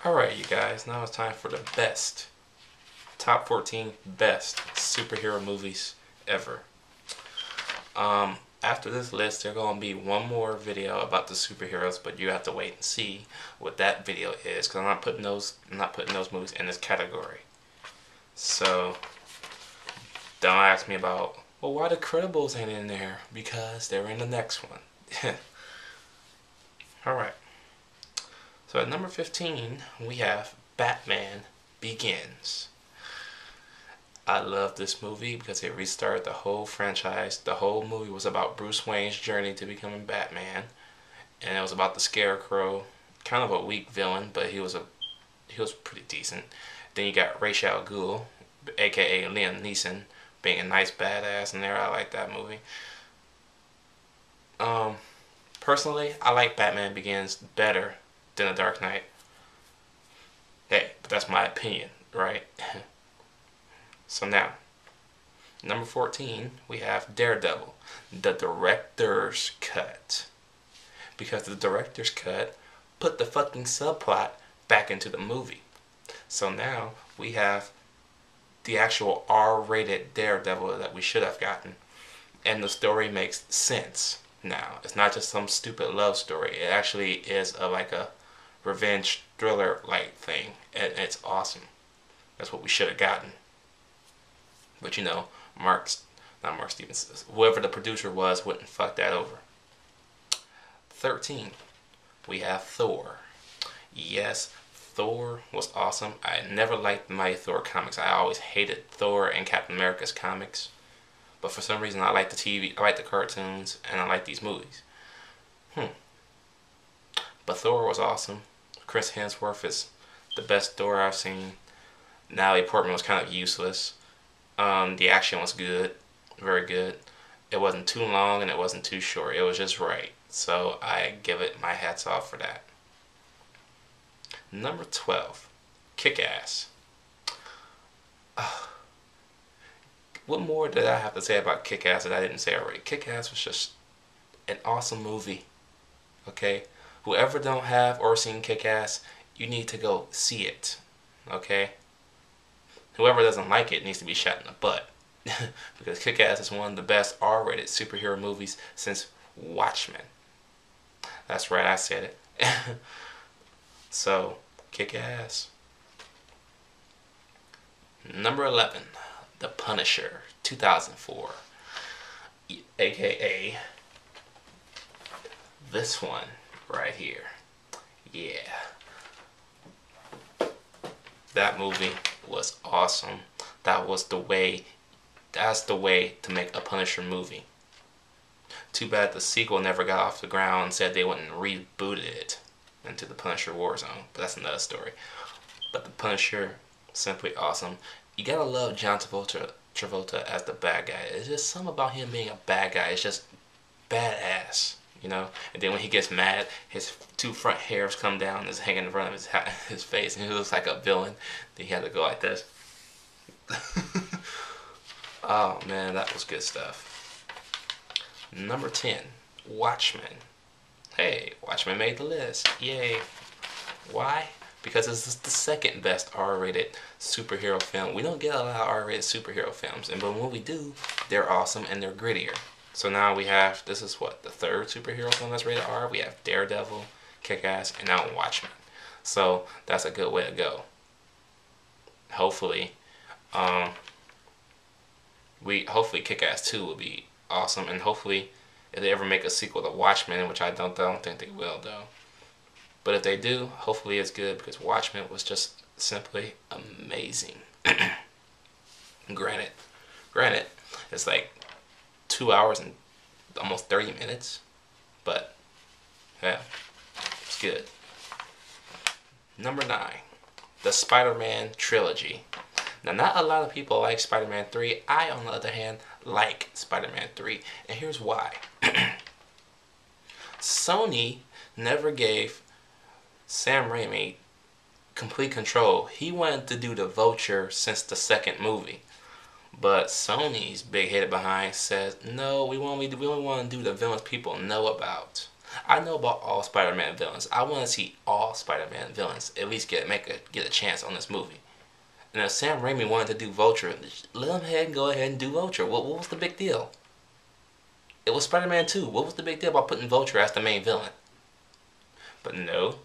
Alright, you guys, now it's time for the best. Top 14 best superhero movies ever. After this list, there's going to be one more video about the superheroes, but you have to wait and see what that video is, because I'm not putting those movies in this category. So, don't ask me about, well, why the Credibles ain't in there? Because they're in the next one. Alright. So at number 15, we have Batman Begins. I love this movie because it restarted the whole franchise. The whole movie was about Bruce Wayne's journey to becoming Batman, and it was about the Scarecrow, kind of a weak villain, but he was pretty decent. Then you got Ra's al Ghul, aka Liam Neeson, being a nice badass in there. I like that movie. Personally, I like Batman Begins better than The Dark Knight. Hey, but that's my opinion, right? So now, number 14, we have Daredevil, the director's cut. Because the director's cut put the fucking subplot back into the movie. So now we have the actual R-rated Daredevil that we should have gotten. And the story makes sense now. It's not just some stupid love story. It actually is like a revenge thriller-like thing. And it's awesome. That's what we should have gotten. But you know, not Mark Stevens, whoever the producer was wouldn't fuck that over. 13, we have Thor. Yes, Thor was awesome. I never liked my Thor comics. I always hated Thor and Captain America's comics. But for some reason I like the TV, I like the cartoons, and I like these movies. But Thor was awesome. Chris Hemsworth is the best Thor I've seen. Natalie Portman was kind of useless. The action was good, very good. It wasn't too long and it wasn't too short. It was just right. So I give it my hats off for that. Number 12, Kick-Ass. What more did I have to say about Kick-Ass that I didn't say already? Kick-Ass was just an awesome movie. Okay? Whoever don't have or seen Kick-Ass, you need to go see it. Okay? Whoever doesn't like it needs to be shot in the butt. Because Kick-Ass is one of the best R-rated superhero movies since Watchmen. That's right, I said it. So, Kick-Ass. Number 11, The Punisher, 2004. AKA this one right here. Yeah. That movie was awesome. That's the way to make a Punisher movie. Too bad the sequel never got off the ground and said they wouldn't reboot it into the Punisher Warzone, but that's another story. But the Punisher, simply awesome. You gotta love John Travolta as the bad guy. It's just something about him being a bad guy. It's just badass, you know. And then when he gets mad, his two front hairs come down and is hanging in front of his face, and he looks like a villain. Then he had to go like this. Oh man, that was good stuff. Number 10, Watchmen. Hey, Watchmen made the list. Yay. Why? Because it's the second best R-rated superhero film. We don't get a lot of R-rated superhero films, but when we do, they're awesome and they're grittier. So now we have, this is what, the third superhero film that's rated R? We have Daredevil, Kick-Ass, and now Watchmen. So that's a good way to go. Hopefully, hopefully Kick-Ass 2 will be awesome, and hopefully if they ever make a sequel to Watchmen, which I don't think they will though. But if they do, hopefully it's good, because Watchmen was just simply amazing. Granted, it's like 2 hours and almost 30 minutes, but yeah, it's good. Number 9, the Spider-Man Trilogy. Now, not a lot of people like Spider-Man 3. I, on the other hand, like Spider-Man 3, and here's why. Sony never gave Sam Raimi complete control. He wanted to do the Vulture since the second movie. But Sony's big headed behind says, no, we only want to do the villains people know about. I know about all Spider-Man villains. I want to see all Spider-Man villains at least get a chance on this movie. And if Sam Raimi wanted to do Vulture, let him go ahead and do Vulture. What was the big deal? It was Spider-Man 2. What was the big deal about putting Vulture as the main villain? But no.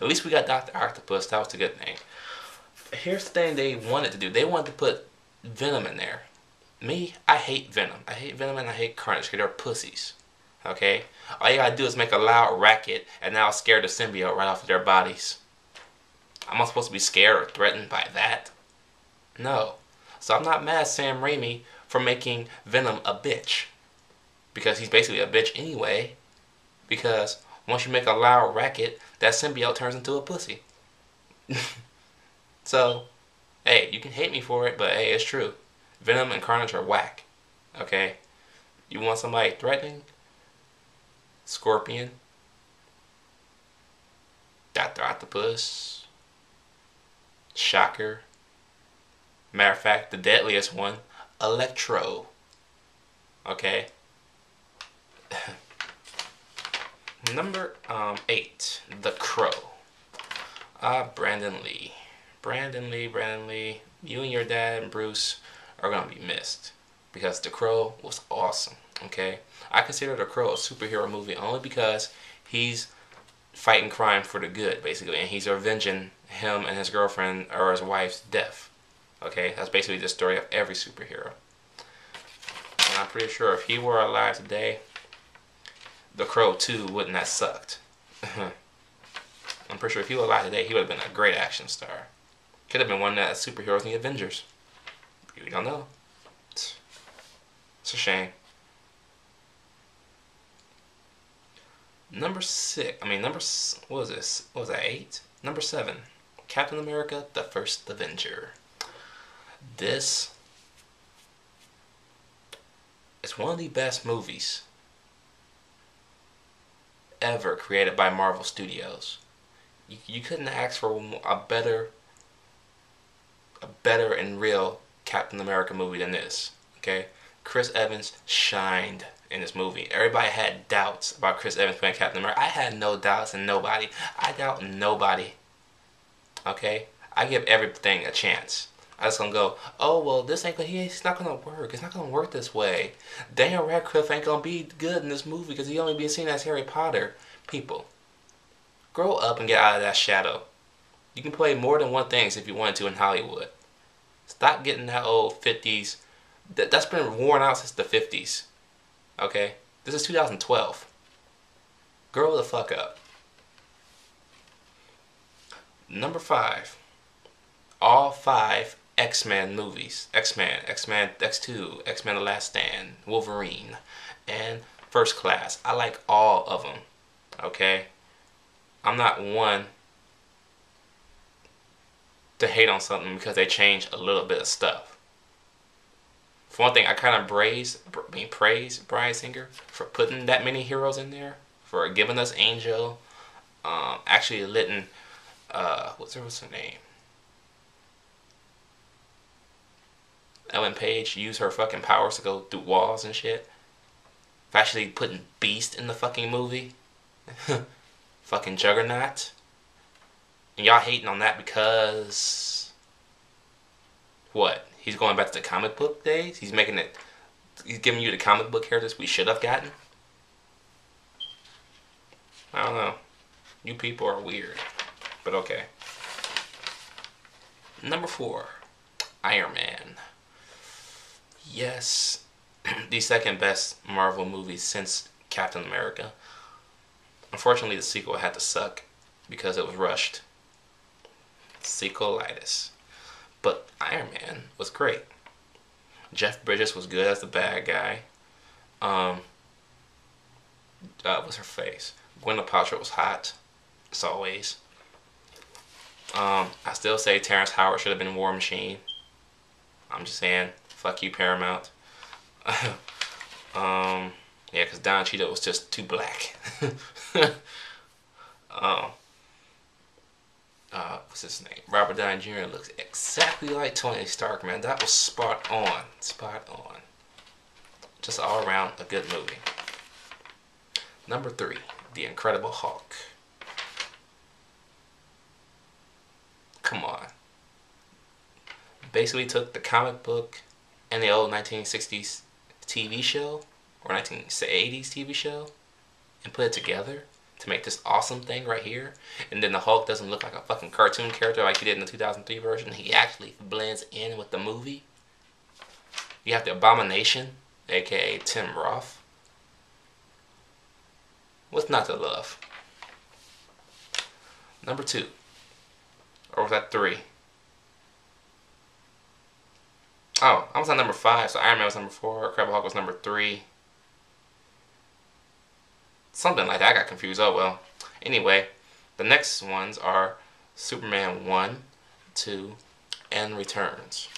At least we got Dr. Octopus. That was the good thing. Here's the thing they wanted to do. They wanted to put Venom in there. Me, I hate Venom. I hate Venom and I hate Carnage because they're pussies. Okay? All you gotta do is make a loud racket and now scare the symbiote right off of their bodies. Am I supposed to be scared or threatened by that? No. So I'm not mad at Sam Raimi for making Venom a bitch. Because he's basically a bitch anyway. Because once you make a loud racket, that symbiote turns into a pussy. So, hey, you can hate me for it, but hey, it's true. Venom and Carnage are whack. Okay? You want somebody threatening? Scorpion. Dr. Octopus. Shocker. Matter of fact, the deadliest one, Electro. Okay? Number 8, The Crow. Brandon Lee. Brandon Lee, you and your dad and Bruce are going to be missed. Because The Crow was awesome, okay? I consider The Crow a superhero movie only because he's fighting crime for the good, basically. And he's avenging him and his girlfriend or his wife's death. Okay? That's basically the story of every superhero. And I'm pretty sure if he were alive today, The Crow 2 wouldn't have sucked. I'm pretty sure if he were alive today, he would have been a great action star. Could have been one of the superheroes in the Avengers. We don't know. It's a shame. Number 6. What was this? What was that, 8? Number 7. Captain America, the First Avenger. This is one of the best movies ever created by Marvel Studios. You couldn't ask for a better and real Captain America movie than this. Okay? Chris Evans shined in this movie. Everybody had doubts about Chris Evans playing Captain America. I had no doubts in nobody. I doubt nobody. Okay? I give everything a chance. I just gonna go, oh well, this ain't gonna, it's not gonna work. It's not gonna work this way. Daniel Radcliffe ain't gonna be good in this movie because he only being seen as Harry Potter. People, grow up and get out of that shadow. You can play more than one things if you wanted to in Hollywood. Stop getting that old 50s. That's been worn out since the 50s. Okay? This is 2012. Grow the fuck up. Number 5. All 5 X-Men movies. X-Men, X2, X-Men The Last Stand, Wolverine, and First Class. I like all of them. Okay? I'm not one to hate on something because they change a little bit of stuff. For one thing, I kind of praise Bryan Singer for putting that many heroes in there, for giving us Angel, actually letting, what's her name? Ellen Page use her fucking powers to go through walls and shit. For actually putting Beast in the fucking movie. Fucking Juggernaut. And y'all hating on that because what? He's going back to the comic book days? He's giving you the comic book characters we should have gotten? I don't know. You people are weird. But okay. Number 4. Iron Man. Yes. The second best Marvel movie since Captain America. Unfortunately, the sequel had to suck because it was rushed. Sequelitis. But Iron Man was great. Jeff Bridges was good as the bad guy. What's her face? Gwyneth Paltrow was hot, as always. I still say Terrence Howard should have been War Machine. I'm just saying, fuck you, Paramount. Yeah, because Don Cheadle was just too black. What's his name? Robert Downey Jr. looks exactly like Tony Stark, man. That was spot on. Spot on. Just all around a good movie. Number 3. The Incredible Hulk. Come on. Basically took the comic book and the old 1960s TV show or 1980s TV show and put it together to make this awesome thing right here. And then the Hulk doesn't look like a fucking cartoon character like he did in the 2003 version. He actually blends in with the movie. You have the Abomination, aka Tim Roth. What's not to love? Number 2. Or was that 3? Oh, I was on number 5, so Ironman was number 4, Incredible Hulk was number 3. Something like that, I got confused, oh well. Anyway, the next ones are Superman 1, 2, and Returns.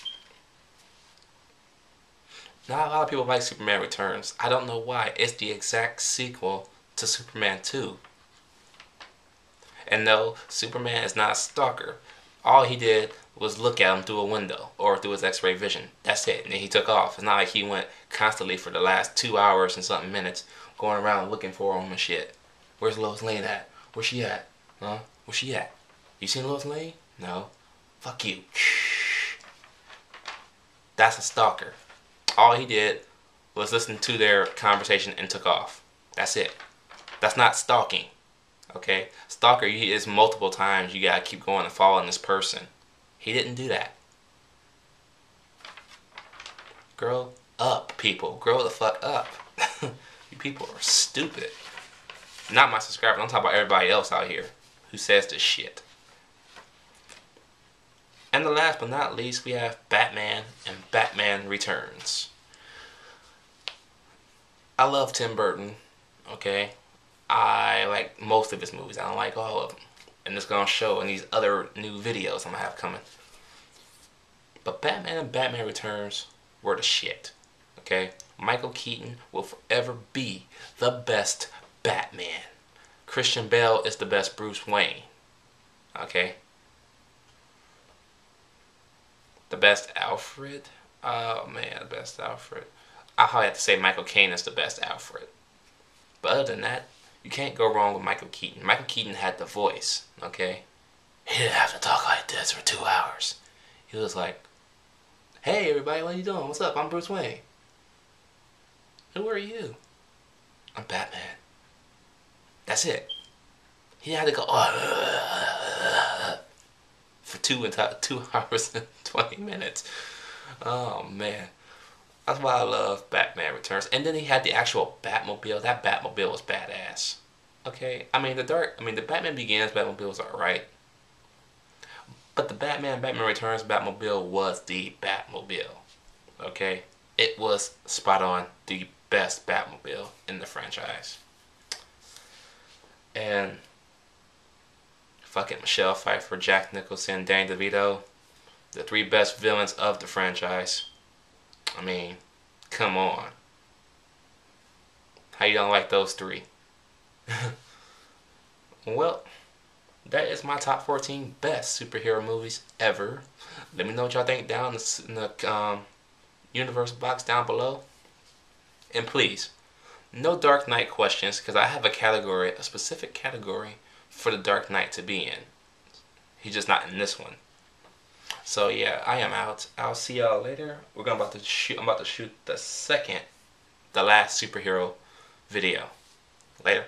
Not a lot of people like Superman Returns. I don't know why. It's the exact sequel to Superman 2. And no, Superman is not a stalker. All he did was look at him through a window or through his x-ray vision. That's it. And then he took off. It's not like he went constantly for the last 2 hours and something minutes going around looking for him and shit. Where's Lois Lane at? Where's she at? Huh? Where's she at? You seen Lois Lane? No. Fuck you. That's a stalker. All he did was listen to their conversation and took off. That's it. That's not stalking. Okay? Stalker, he is multiple times. You gotta keep going and following this person. He didn't do that. Grow up, people. Grow the fuck up. You people are stupid. Not my subscribers. I'm talking about everybody else out here who says this shit. And the last but not least, we have Batman and Batman Returns. I love Tim Burton, okay? I like most of his movies. I don't like all of them. And it's going to show in these other new videos I'm going to have coming. But Batman and Batman Returns were the shit, okay? Michael Keaton will forever be the best Batman. Christian Bale is the best Bruce Wayne, okay? The best Alfred? Oh man, the best Alfred. I probably have to say Michael Caine is the best Alfred. But other than that, you can't go wrong with Michael Keaton. Michael Keaton had the voice, okay? He didn't have to talk like this for 2 hours. He was like, hey everybody, what are you doing? What's up? I'm Bruce Wayne. Who are you? I'm Batman. That's it. He had to go for 2 hours and 20 minutes. Oh man. That's why I love Batman Returns. And then he had the actual Batmobile. That Batmobile was badass. Okay? I mean the Batman Begins Batmobile was alright. But the Batman Returns Batmobile was the Batmobile. Okay? It was spot on the best Batmobile in the franchise. And fucking Michelle Pfeiffer, Jack Nicholson, Danny DeVito, the 3 best villains of the franchise. I mean, come on. How you don't like those 3? Well, that is my top 14 best superhero movies ever. Let me know what y'all think down in the universe box down below. And please, no Dark Knight questions, because I have a specific category for the Dark Knight to be in. He's just not in this one. So yeah, I am out. I'll see y'all later. I'm about to shoot the last superhero video. Later.